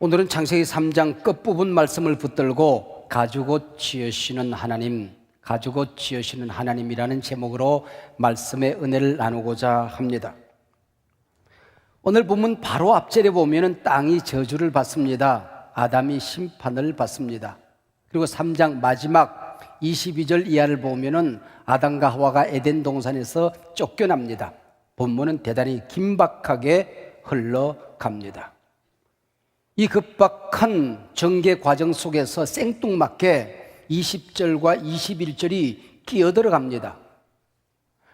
오늘은 창세기 3장 끝부분 말씀을 붙들고 가죽옷 지으시는 하나님, 가죽옷 지으시는 하나님이라는 제목으로 말씀의 은혜를 나누고자 합니다. 오늘 본문 바로 앞절에 보면 땅이 저주를 받습니다. 아담이 심판을 받습니다. 그리고 3장 마지막 22절 이하를 보면 아담과 하와가 에덴 동산에서 쫓겨납니다. 본문은 대단히 긴박하게 흘러갑니다. 이 급박한 전개 과정 속에서 생뚱맞게 20절과 21절이 끼어들어갑니다.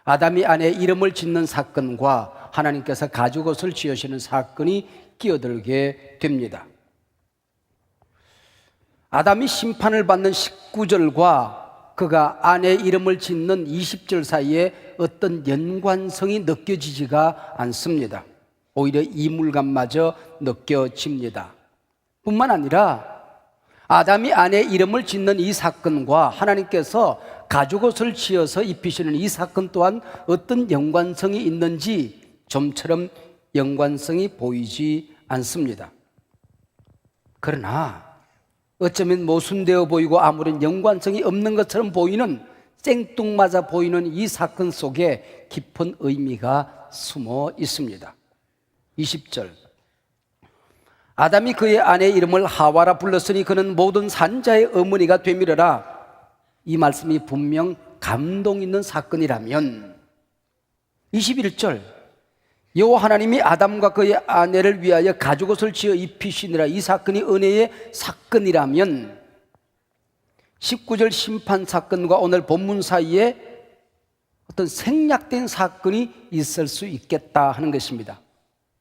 아담이 아내 이름을 짓는 사건과 하나님께서 가죽옷을 지으시는 사건이 끼어들게 됩니다. 아담이 심판을 받는 19절과 그가 아내 이름을 짓는 20절 사이에 어떤 연관성이 느껴지지가 않습니다. 오히려 이물감마저 느껴집니다. 뿐만 아니라 아담이 아내 이름을 짓는 이 사건과 하나님께서 가죽옷을 지어서 입히시는 이 사건 또한 어떤 연관성이 있는지 좀처럼 연관성이 보이지 않습니다. 그러나 어쩌면 모순되어 보이고 아무런 연관성이 없는 것처럼 보이는, 생뚱맞아 보이는 이 사건 속에 깊은 의미가 숨어 있습니다. 20절, 아담이 그의 아내 이름을 하와라 불렀으니 그는 모든 산자의 어머니가 되밀어라. 이 말씀이 분명 감동 있는 사건이라면 21절, 여호와 하나님이 아담과 그의 아내를 위하여 가죽옷을 지어 입히시니라. 이 사건이 은혜의 사건이라면 19절 심판 사건과 오늘 본문 사이에 어떤 생략된 사건이 있을 수 있겠다 하는 것입니다.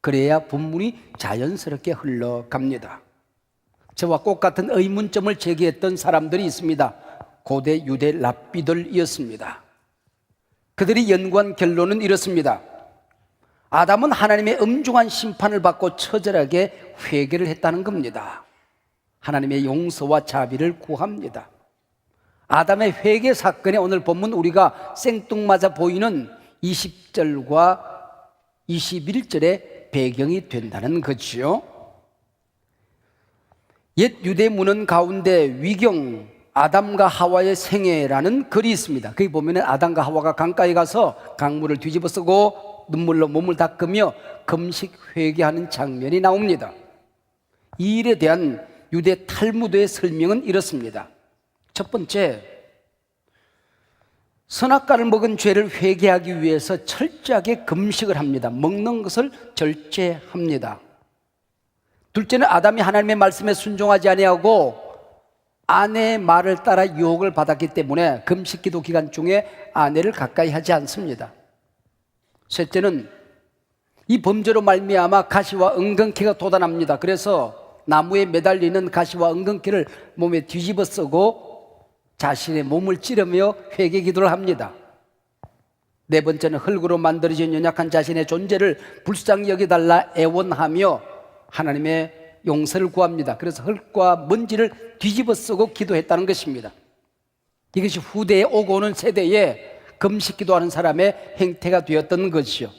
그래야 본문이 자연스럽게 흘러갑니다. 저와 똑같은 의문점을 제기했던 사람들이 있습니다. 고대 유대 랍비들이었습니다. 그들이 연구한 결론은 이렇습니다. 아담은 하나님의 엄중한 심판을 받고 처절하게 회개를 했다는 겁니다. 하나님의 용서와 자비를 구합니다. 아담의 회개 사건에 오늘 본문 우리가 생뚱맞아 보이는 20절과 21절의 배경이 된다는 거지요. 옛 유대 문헌 가운데 위경 아담과 하와의 생애라는 글이 있습니다. 거기 보면 아담과 하와가 강가에 가서 강물을 뒤집어 쓰고 눈물로 몸을 닦으며 금식 회개하는 장면이 나옵니다. 이 일에 대한 유대 탈무드의 설명은 이렇습니다. 첫 번째, 선악과를 먹은 죄를 회개하기 위해서 철저하게 금식을 합니다. 먹는 것을 절제합니다. 둘째는 아담이 하나님의 말씀에 순종하지 아니하고 아내의 말을 따라 유혹을 받았기 때문에 금식기도 기간 중에 아내를 가까이 하지 않습니다. 셋째는 이 범죄로 말미암아 가시와 엉겅퀴가 돋아납니다. 그래서 나무에 매달리는 가시와 엉겅퀴를 몸에 뒤집어 쓰고 자신의 몸을 찌르며 회개 기도를 합니다. 네 번째는 흙으로 만들어진 연약한 자신의 존재를 불쌍히 여겨달라 애원하며 하나님의 용서를 구합니다. 그래서 흙과 먼지를 뒤집어 쓰고 기도했다는 것입니다. 이것이 후대에 오고 오는 세대에 금식 기도하는 사람의 행태가 되었던 것이요.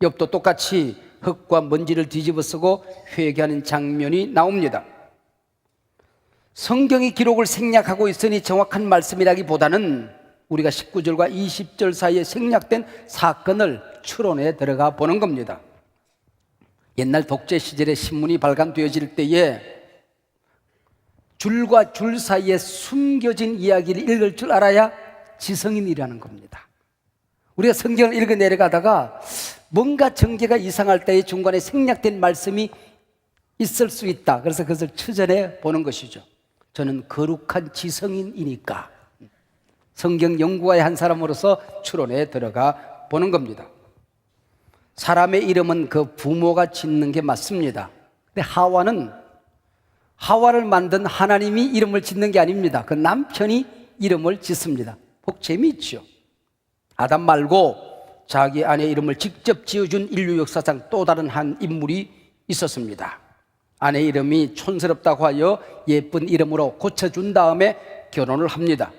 욥도 똑같이 흙과 먼지를 뒤집어 쓰고 회개하는 장면이 나옵니다. 성경이 기록을 생략하고 있으니 정확한 말씀이라기보다는 우리가 19절과 20절 사이에 생략된 사건을 추론해 들어가 보는 겁니다. 옛날 독재 시절에 신문이 발간되어질 때에 줄과 줄 사이에 숨겨진 이야기를 읽을 줄 알아야 지성인이라는 겁니다. 우리가 성경을 읽어 내려가다가 뭔가 전개가 이상할 때에 중간에 생략된 말씀이 있을 수 있다. 그래서 그것을 추전해 보는 것이죠. 저는 거룩한 지성인이니까 성경 연구가의 한 사람으로서 추론에 들어가 보는 겁니다. 사람의 이름은 그 부모가 짓는 게 맞습니다. 근데 하와를 만든 하나님이 이름을 짓는 게 아닙니다. 그 남편이 이름을 짓습니다. 복 재미있죠. 아담 말고 자기 아내 이름을 직접 지어준 인류 역사상 또 다른 한 인물이 있었습니다. 아내 이름이 촌스럽다고 하여 예쁜 이름으로 고쳐준 다음에 결혼을 합니다.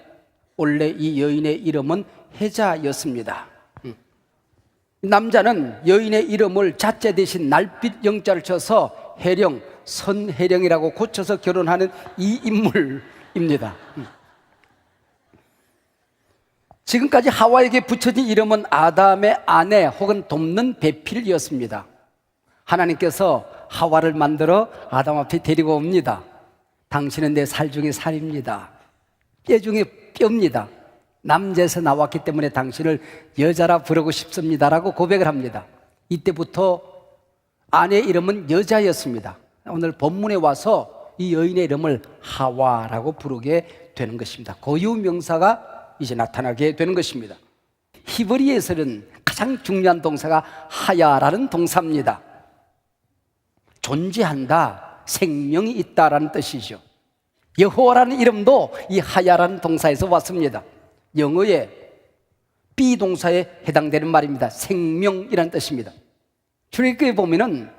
원래 이 여인의 이름은 혜자였습니다. 남자는 여인의 이름을 자자 대신 날빛 영자를 쳐서 해령, 선해령이라고 고쳐서 결혼하는 이 인물입니다. 지금까지 하와에게 붙여진 이름은 아담의 아내 혹은 돕는 배필이었습니다. 하나님께서 하와를 만들어 아담 앞에 데리고 옵니다. 당신은 내 살 중에 살입니다. 뼈 중에 뼈입니다. 남자에서 나왔기 때문에 당신을 여자라 부르고 싶습니다라고 고백을 합니다. 이때부터 아내의 이름은 여자였습니다. 오늘 본문에 와서 이 여인의 이름을 하와라고 부르게 되는 것입니다. 고유 명사가 이제 나타나게 되는 것입니다. 히브리에서는 가장 중요한 동사가 하야라는 동사입니다. 존재한다, 생명이 있다라는 뜻이죠. 여호와라는 이름도 이 하야라는 동사에서 왔습니다. 영어의 비동사에 해당되는 말입니다. 생명이라는 뜻입니다. 출애굽기에 보면은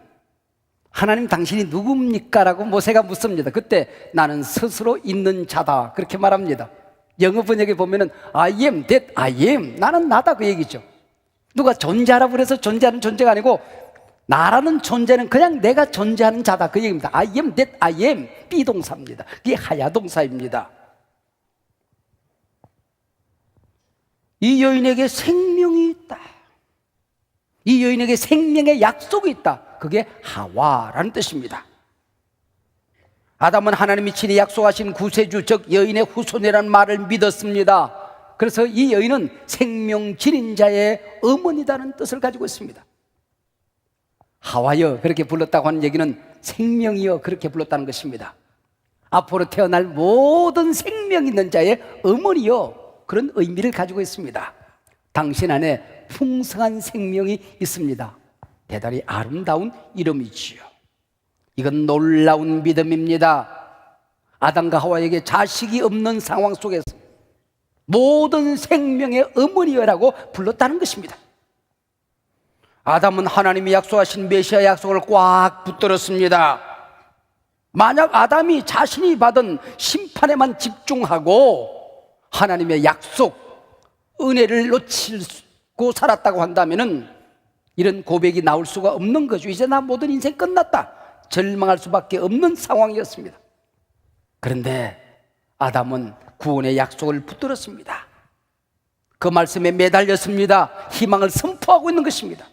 하나님 당신이 누굽니까? 라고 모세가 묻습니다. 그때 나는 스스로 있는 자다 그렇게 말합니다. 영어 번역에 보면은 I am that I am, 나는 나다 그 얘기죠. 누가 존재하라고 그래서 존재하는 존재가 아니고 나라는 존재는 그냥 내가 존재하는 자다 그 얘기입니다. I am that I am, 비동사입니다. 그게 하야동사입니다. 이 여인에게 생명이 있다, 이 여인에게 생명의 약속이 있다, 그게 하와라는 뜻입니다. 아담은 하나님이 친히 약속하신 구세주, 즉 여인의 후손이라는 말을 믿었습니다. 그래서 이 여인은 생명 지닌 자의 어머니다는 뜻을 가지고 있습니다. 하와여 그렇게 불렀다고 하는 얘기는 생명이여 그렇게 불렀다는 것입니다. 앞으로 태어날 모든 생명 있는 자의 어머니여, 그런 의미를 가지고 있습니다. 당신 안에 풍성한 생명이 있습니다. 대단히 아름다운 이름이지요. 이건 놀라운 믿음입니다. 아담과 하와에게 자식이 없는 상황 속에서 모든 생명의 어머니여라고 불렀다는 것입니다. 아담은 하나님이 약속하신 메시아 약속을 꽉 붙들었습니다. 만약 아담이 자신이 받은 심판에만 집중하고 하나님의 약속, 은혜를 놓치고 살았다고 한다면은 이런 고백이 나올 수가 없는 거죠. 이제 나 모든 인생 끝났다, 절망할 수밖에 없는 상황이었습니다. 그런데 아담은 구원의 약속을 붙들었습니다. 그 말씀에 매달렸습니다. 희망을 선포하고 있는 것입니다.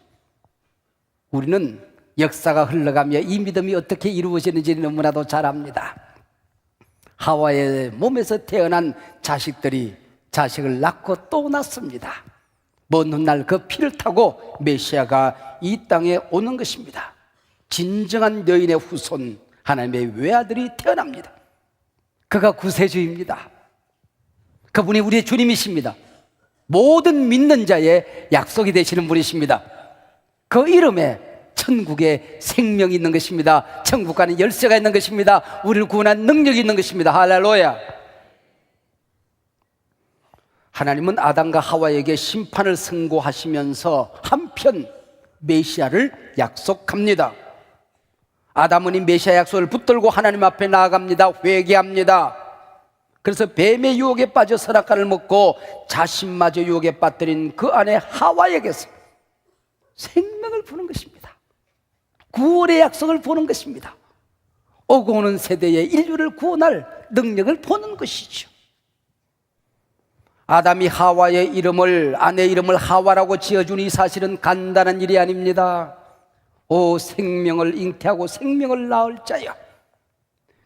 우리는 역사가 흘러가며 이 믿음이 어떻게 이루어지는지 너무나도 잘 압니다. 하와의 몸에서 태어난 자식들이 자식을 낳고 또 낳습니다. 먼 훗날 그 피를 타고 메시아가 이 땅에 오는 것입니다. 진정한 여인의 후손, 하나님의 외아들이 태어납니다. 그가 구세주입니다. 그분이 우리의 주님이십니다. 모든 믿는 자의 약속이 되시는 분이십니다. 그 이름에 천국에 생명이 있는 것입니다. 천국 안에 열쇠가 있는 것입니다. 우리를 구원한 능력이 있는 것입니다. 할렐루야. 하나님은 아담과 하와에게 심판을 선고하시면서 한편 메시아를 약속합니다. 아담은 이 메시아 약속을 붙들고 하나님 앞에 나아갑니다. 회개합니다. 그래서 뱀의 유혹에 빠져 선악과를 먹고 자신마저 유혹에 빠뜨린 그 아내 하와에게서 생명을 보는 것입니다. 구원의 약속을 보는 것입니다. 오고 오는 세대의 인류를 구원할 능력을 보는 것이죠. 아담이 하와의 이름을, 아내 이름을 하와라고 지어준 이 사실은 간단한 일이 아닙니다. 오 생명을 잉태하고 생명을 낳을 자여,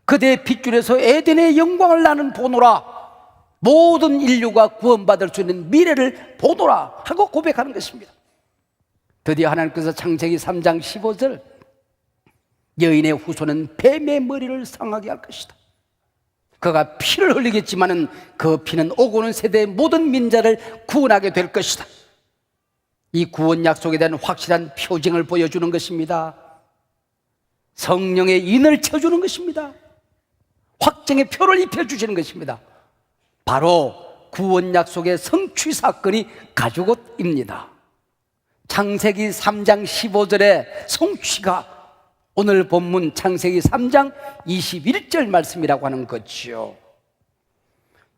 그대의 핏줄에서 에덴의 영광을 나는 보노라, 모든 인류가 구원받을 수 있는 미래를 보노라 하고 고백하는 것입니다. 드디어 하나님께서 창세기 3장 15절 여인의 후손은 뱀의 머리를 상하게 할 것이다, 그가 피를 흘리겠지만은 그 피는 오고 오는 세대의 모든 민자를 구원하게 될 것이다. 이 구원 약속에 대한 확실한 표징을 보여주는 것입니다. 성령의 인을 쳐주는 것입니다. 확정의 표를 입혀주시는 것입니다. 바로 구원 약속의 성취 사건이 가죽옷입니다. 창세기 3장 15절의 성취가 오늘 본문 창세기 3장 21절 말씀이라고 하는 거죠.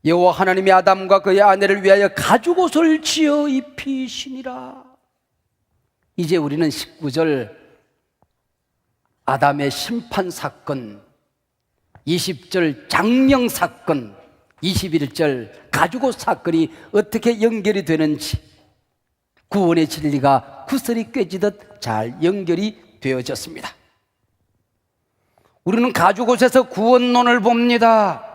여호와 하나님이 아담과 그의 아내를 위하여 가죽옷을 지어 입히시니라. 이제 우리는 19절 아담의 심판 사건, 20절 장명 사건, 21절 가죽옷 사건이 어떻게 연결이 되는지, 구원의 진리가 구슬이 꿰지듯 잘 연결이 되어졌습니다. 우리는 가죽옷에서 구원론을 봅니다.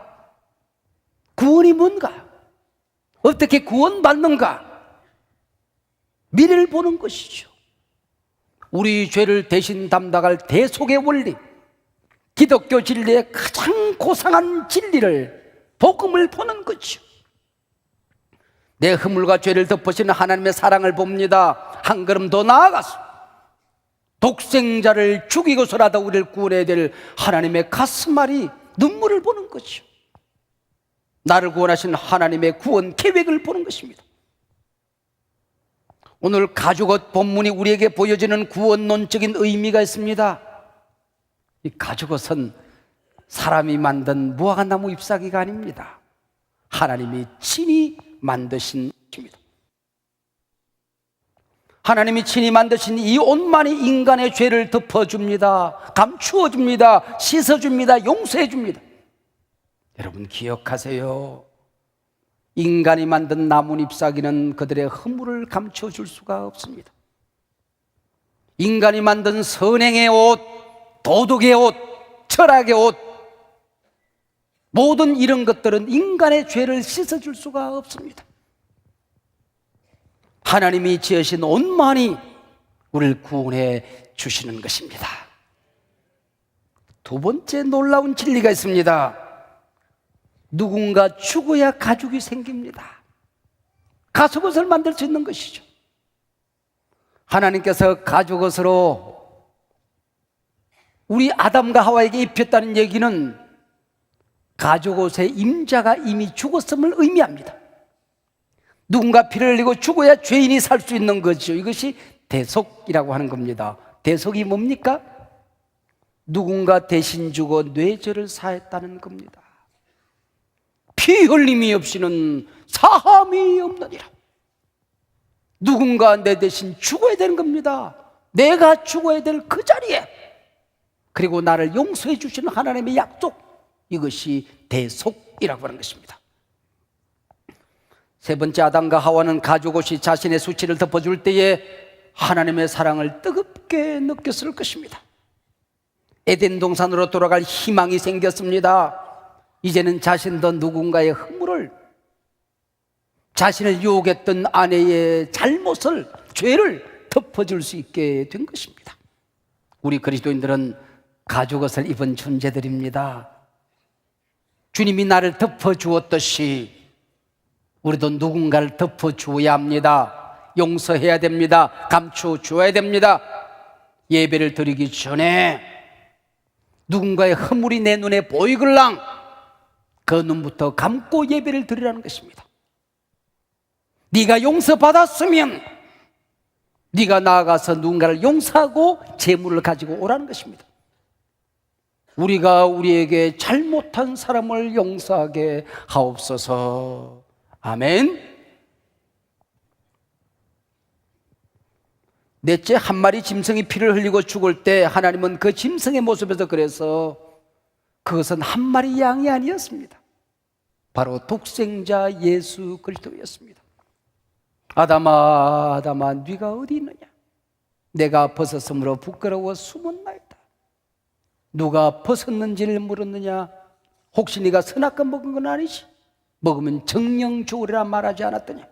구원이 뭔가? 어떻게 구원받는가? 미래를 보는 것이죠. 우리 죄를 대신 담당할 대속의 원리, 기독교 진리의 가장 고상한 진리를, 복음을 보는 거죠. 내 허물과 죄를 덮으시는 하나님의 사랑을 봅니다. 한 걸음 더 나아가서 독생자를 죽이고서라도 우리를 구원해야 될 하나님의 가슴앓이, 눈물을 보는 거죠. 나를 구원하신 하나님의 구원 계획을 보는 것입니다. 오늘 가죽옷 본문이 우리에게 보여주는 구원론적인 의미가 있습니다. 이 가죽옷은 사람이 만든 무화과나무 잎사귀가 아닙니다. 하나님이 친히 만드신 것입니다. 하나님이 친히 만드신 이 옷만이 인간의 죄를 덮어줍니다. 감추어줍니다. 씻어줍니다. 용서해줍니다. 여러분 기억하세요. 인간이 만든 나뭇잎사귀는 그들의 허물을 감춰줄 수가 없습니다. 인간이 만든 선행의 옷, 도덕의 옷, 철학의 옷, 모든 이런 것들은 인간의 죄를 씻어줄 수가 없습니다. 하나님이 지으신 옷만이 우리를 구원해 주시는 것입니다. 두 번째 놀라운 진리가 있습니다. 누군가 죽어야 가죽이 생깁니다. 가죽옷을 만들 수 있는 것이죠. 하나님께서 가죽옷으로 우리 아담과 하와에게 입혔다는 얘기는 가죽옷의 임자가 이미 죽었음을 의미합니다. 누군가 피를 흘리고 죽어야 죄인이 살 수 있는 거죠. 이것이 대속이라고 하는 겁니다. 대속이 뭡니까? 누군가 대신 죽어 뇌죄를 사했다는 겁니다. 피 흘림이 없이는 사함이 없느니라. 누군가 내 대신 죽어야 되는 겁니다. 내가 죽어야 될 그 자리에, 그리고 나를 용서해 주시는 하나님의 약속, 이것이 대속이라고 하는 것입니다. 세 번째, 아담과 하와는 가죽옷이 자신의 수치를 덮어줄 때에 하나님의 사랑을 뜨겁게 느꼈을 것입니다. 에덴 동산으로 돌아갈 희망이 생겼습니다. 이제는 자신도 누군가의 허물을, 자신을 유혹했던 아내의 잘못을, 죄를 덮어줄 수 있게 된 것입니다. 우리 그리스도인들은 가죽옷을 입은 존재들입니다. 주님이 나를 덮어주었듯이 우리도 누군가를 덮어주어야 합니다. 용서해야 됩니다. 감춰주어야 됩니다. 예배를 드리기 전에 누군가의 허물이 내 눈에 보이글랑 그 눈부터 감고 예배를 드리라는 것입니다. 네가 용서받았으면 네가 나아가서 누군가를 용서하고 재물을 가지고 오라는 것입니다. 우리가 우리에게 잘못한 사람을 용서하게 하옵소서. 아멘. 넷째, 한 마리 짐승이 피를 흘리고 죽을 때 하나님은 그 짐승의 모습에서 그래서 그것은 한 마리 양이 아니었습니다. 바로 독생자 예수 그리스도였습니다. 아담아, 아담아, 네가 어디 있느냐? 내가 벗었으므로 부끄러워 숨었나이다. 누가 벗었는지를 물었느냐? 혹시 네가 선악과 먹은 건 아니지? 먹으면 정령 죽으리라 말하지 않았더냐?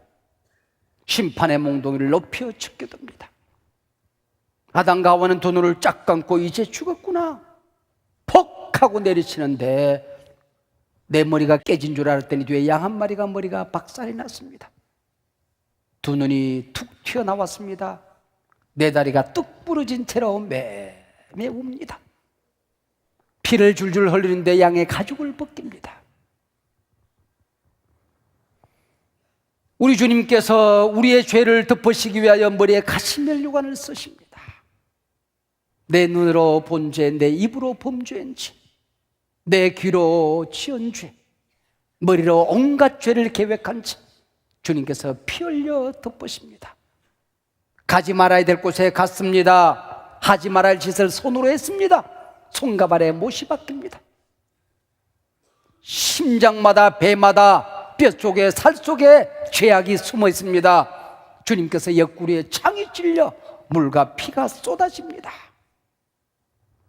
심판의 몽둥이를 높여 죽게됩니다. 아담과 하와는 두 눈을 짝 감고 이제 죽었구나 퍽 하고 내리치는데 내 머리가 깨진 줄 알았더니 뒤에 양 한 마리가 머리가 박살이 났습니다. 두 눈이 툭 튀어나왔습니다. 네 다리가 뚝 부러진 채로 매웁니다. 피를 줄줄 흘리는데 양의 가죽을 벗깁니다. 우리 주님께서 우리의 죄를 덮으시기 위하여 머리에 가시멜류관을 쓰십니다. 내 눈으로 본 죄, 내 입으로 범죄한 죄, 내 귀로 지은 죄, 머리로 온갖 죄를 계획한 죄, 주님께서 피 흘려 덮으십니다. 가지 말아야 될 곳에 갔습니다. 하지 말아야 할 짓을 손으로 했습니다. 손과 발에 못이 박힙니다. 심장마다 배마다 뼈 속에 살 속에 죄악이 숨어 있습니다. 주님께서 옆구리에 창이 찔려 물과 피가 쏟아집니다.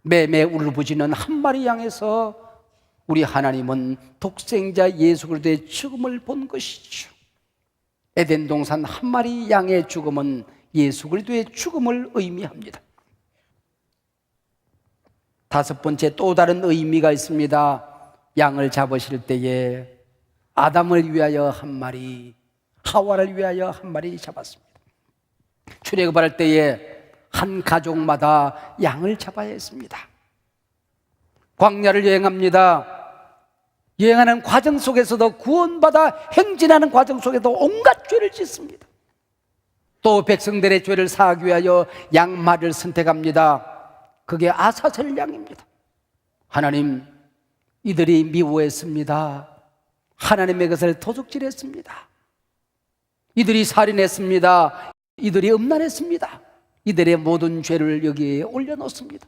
매매 울부짖는 한 마리 양에서 우리 하나님은 독생자 예수 그리스도의 죽음을 본 것이죠. 에덴 동산 한 마리 양의 죽음은 예수 그리스도의 죽음을 의미합니다. 다섯 번째, 또 다른 의미가 있습니다. 양을 잡으실 때에 아담을 위하여 한 마리, 하와를 위하여 한 마리 잡았습니다. 출애굽할 때에 한 가족마다 양을 잡아야 했습니다. 광야를 여행합니다. 여행하는 과정 속에서도 구원받아 행진하는 과정 속에도 온갖 죄를 짓습니다. 또 백성들의 죄를 사하기 위하여 양말을 선택합니다. 그게 아사셀 양입니다. 하나님, 이들이 미워했습니다. 하나님의 것을 도둑질했습니다. 이들이 살인했습니다. 이들이 음란했습니다. 이들의 모든 죄를 여기에 올려놓습니다.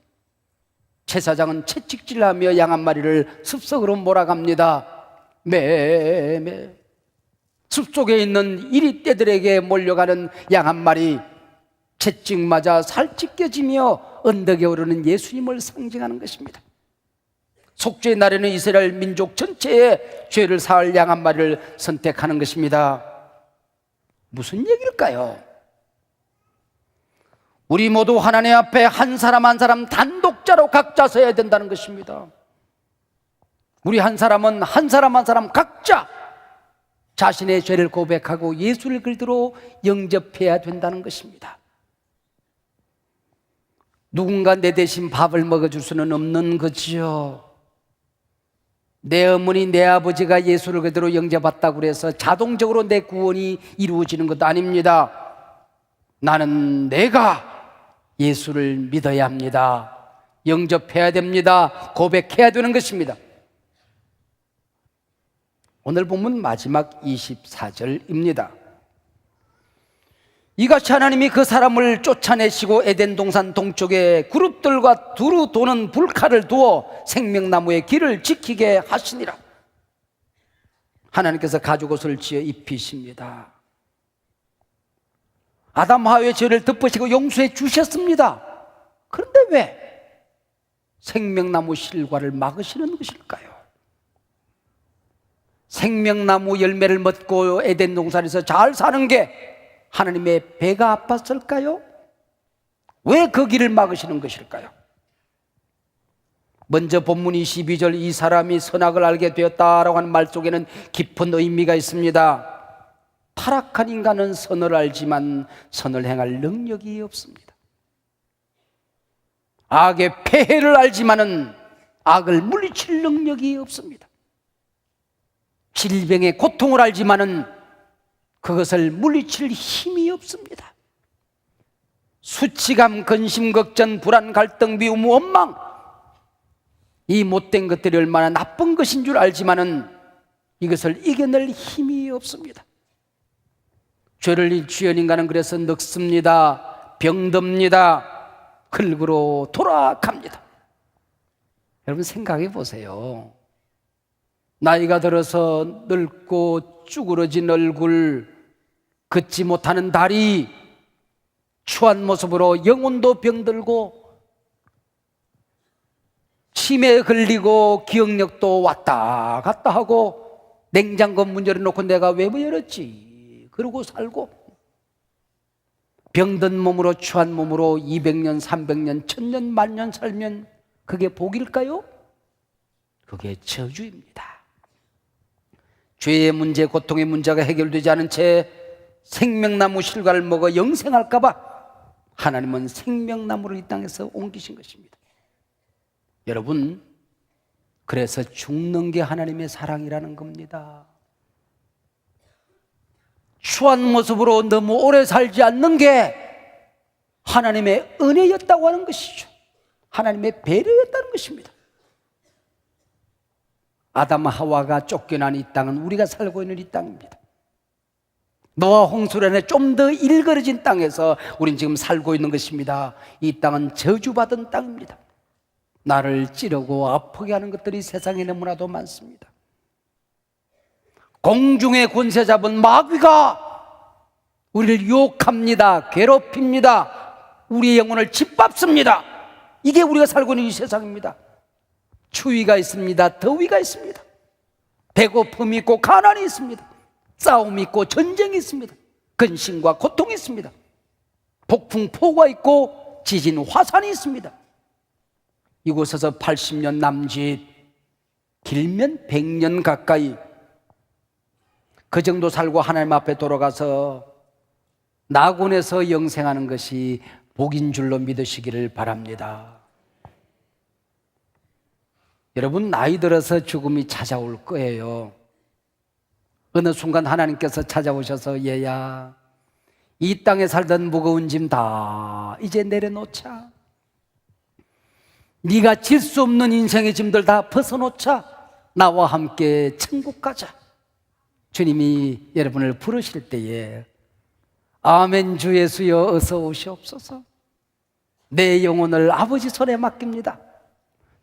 제사장은 채찍질하며 양 한 마리를 숲속으로 몰아갑니다. 매매 숲속에 있는 이리떼들에게 몰려가는 양 한 마리, 채찍 맞아 살 찢겨지며 언덕에 오르는 예수님을 상징하는 것입니다. 속죄의 날에는 이스라엘 민족 전체의 죄를 사할 양 한 마리를 선택하는 것입니다. 무슨 얘기일까요? 우리 모두 하나님 앞에 한 사람 한 사람 단독자로 각자 서야 된다는 것입니다. 우리 한 사람은 한 사람 한 사람 각자 자신의 죄를 고백하고 예수를 그리스도로 영접해야 된다는 것입니다. 누군가 내 대신 밥을 먹어줄 수는 없는 거지요. 내 어머니, 내 아버지가 예수를 그대로 영접했다고 해서 자동적으로 내 구원이 이루어지는 것도 아닙니다. 나는 내가 예수를 믿어야 합니다. 영접해야 됩니다. 고백해야 되는 것입니다. 오늘 본문 마지막 24절입니다. 이같이 하나님이 그 사람을 쫓아내시고 에덴 동산 동쪽에 그룹들과 두루 도는 불칼을 두어 생명나무의 길을 지키게 하시니라. 하나님께서 가죽옷을 지어 입히십니다. 아담 하와의 죄를 덮으시고 용서해 주셨습니다. 그런데 왜 생명나무 실과를 막으시는 것일까요? 생명나무 열매를 먹고 에덴 동산에서 잘 사는 게 하나님의 배가 아팠을까요? 왜 그 길을 막으시는 것일까요? 먼저 본문 22절, 이 사람이 선악을 알게 되었다라고 하는 말 속에는 깊은 의미가 있습니다. 타락한 인간은 선을 알지만 선을 행할 능력이 없습니다. 악의 폐해를 알지만은 악을 물리칠 능력이 없습니다. 질병의 고통을 알지만은 그것을 물리칠 힘이 없습니다. 수치감, 근심, 걱정, 불안, 갈등, 미움, 원망, 이 못된 것들이 얼마나 나쁜 것인 줄 알지만은 이것을 이겨낼 힘이 없습니다. 죄를 지은 인간은 그래서 늙습니다. 병듭니다. 흙으로 돌아갑니다. 여러분 생각해 보세요. 나이가 들어서 늙고 쭈그러진 얼굴, 걷지 못하는 다리, 추한 모습으로 영혼도 병들고 치매에 걸리고 기억력도 왔다 갔다 하고 냉장고 문 열어놓고 내가 왜 열었지? 그러고 살고 병든 몸으로 추한 몸으로 200년, 300년, 1000년, 만년 살면 그게 복일까요? 그게 저주입니다. 죄의 문제, 고통의 문제가 해결되지 않은 채 생명나무 실과를 먹어 영생할까 봐 하나님은 생명나무를 이 땅에서 옮기신 것입니다. 여러분, 그래서 죽는 게 하나님의 사랑이라는 겁니다. 추한 모습으로 너무 오래 살지 않는 게 하나님의 은혜였다고 하는 것이죠. 하나님의 배려였다는 것입니다. 아담 하와가 쫓겨난 이 땅은 우리가 살고 있는 이 땅입니다. 노아 홍수련에 좀 더 일그러진 땅에서 우린 지금 살고 있는 것입니다. 이 땅은 저주받은 땅입니다. 나를 찌르고 아프게 하는 것들이 세상에 너무나도 많습니다. 공중의 권세 잡은 마귀가 우리를 유혹합니다. 괴롭힙니다. 우리의 영혼을 짓밟습니다. 이게 우리가 살고 있는 이 세상입니다. 추위가 있습니다. 더위가 있습니다. 배고픔이 있고 가난이 있습니다. 싸움이 있고 전쟁이 있습니다. 근심과 고통이 있습니다. 폭풍 폭우가 있고 지진 화산이 있습니다. 이곳에서 80년 남짓, 길면 100년 가까이 그 정도 살고 하나님 앞에 돌아가서 낙원에서 영생하는 것이 복인 줄로 믿으시기를 바랍니다. 여러분, 나이 들어서 죽음이 찾아올 거예요. 어느 순간 하나님께서 찾아오셔서 얘야, 이 땅에 살던 무거운 짐 다 이제 내려놓자. 네가 질 수 없는 인생의 짐들 다 벗어놓자. 나와 함께 천국 가자. 주님이 여러분을 부르실 때에 아멘 주 예수여 어서 오시옵소서. 내 영혼을 아버지 손에 맡깁니다.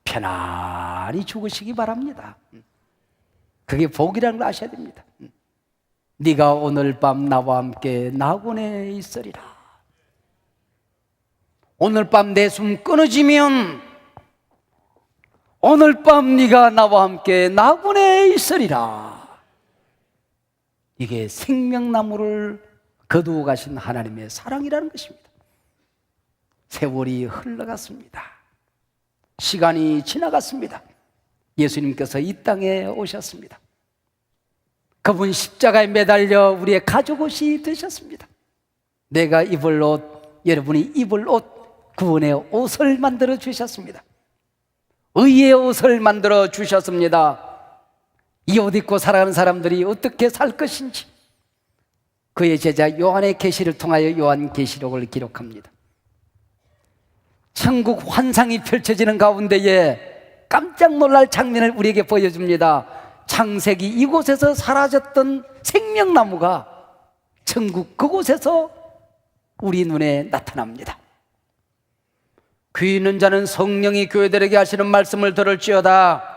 편안히 죽으시기 바랍니다. 그게 복이라는 걸 아셔야 됩니다. 네가 오늘 밤 나와 함께 낙원에 있으리라. 오늘 밤 내 숨 끊어지면 오늘 밤 네가 나와 함께 낙원에 있으리라. 이게 생명나무를 거두어 가신 하나님의 사랑이라는 것입니다. 세월이 흘러갔습니다. 시간이 지나갔습니다. 예수님께서 이 땅에 오셨습니다. 그분 십자가에 매달려 우리의 가죽옷이 되셨습니다. 내가 입을 옷, 여러분이 입을 옷, 구원의 옷을 만들어 주셨습니다. 의의 옷을 만들어 주셨습니다. 이 옷 입고 살아가는 사람들이 어떻게 살 것인지 그의 제자 요한의 계시를 통하여 요한계시록을 기록합니다. 천국 환상이 펼쳐지는 가운데에 깜짝 놀랄 장면을 우리에게 보여줍니다. 창세기 이곳에서 사라졌던 생명나무가 천국 그곳에서 우리 눈에 나타납니다. 귀 있는 자는 성령이 교회들에게 하시는 말씀을 들을지어다.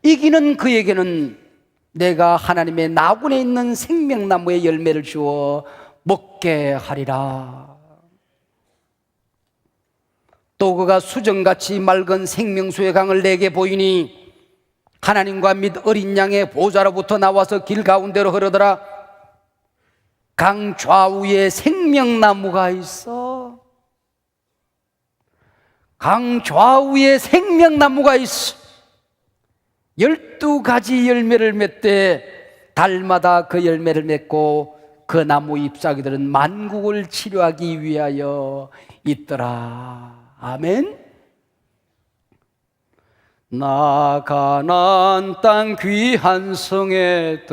이기는 그에게는 내가 하나님의 나군에 있는 생명나무의 열매를 주어 먹게 하리라. 또 그가 수정같이 맑은 생명수의 강을 내게 보이니 하나님과 및 어린 양의 보좌로부터 나와서 길 가운데로 흐르더라. 강 좌우에 생명나무가 있어. 강 좌우에 생명나무가 있어. 12가지 열매를 맺되 달마다 그 열매를 맺고 그 나무 잎사귀들은 만국을 치료하기 위하여 있더라. 아멘. 나 가나안 땅 귀한 성에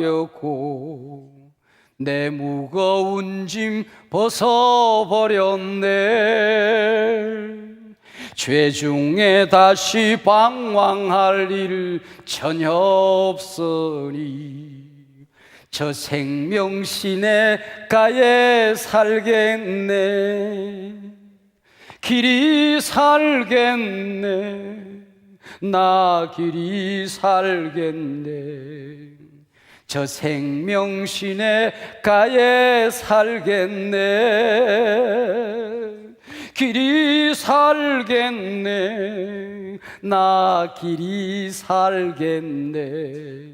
들어가려고 내 무거운 짐 벗어버렸네. 죄 중에 다시 방황할 일 전혀 없으니 저 생명 시냇가에 살겠네. 길이 살겠네. 나 길이 살겠네. 저 생명 시냇가에 살겠네. 길이 살겠네. 나 길이 살겠네.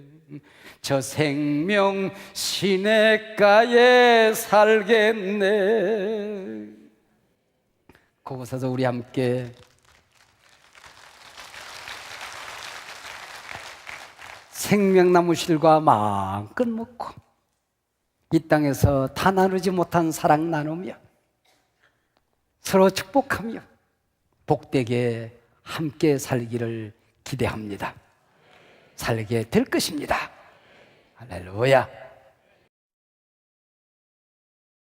저 생명 시냇가에 살겠네. 그곳에서 우리 함께 생명나무 실과 마음껏 먹고 이 땅에서 다 나누지 못한 사랑 나누며 서로 축복하며 복되게 함께 살기를 기대합니다. 살게 될 것입니다. 할렐루야.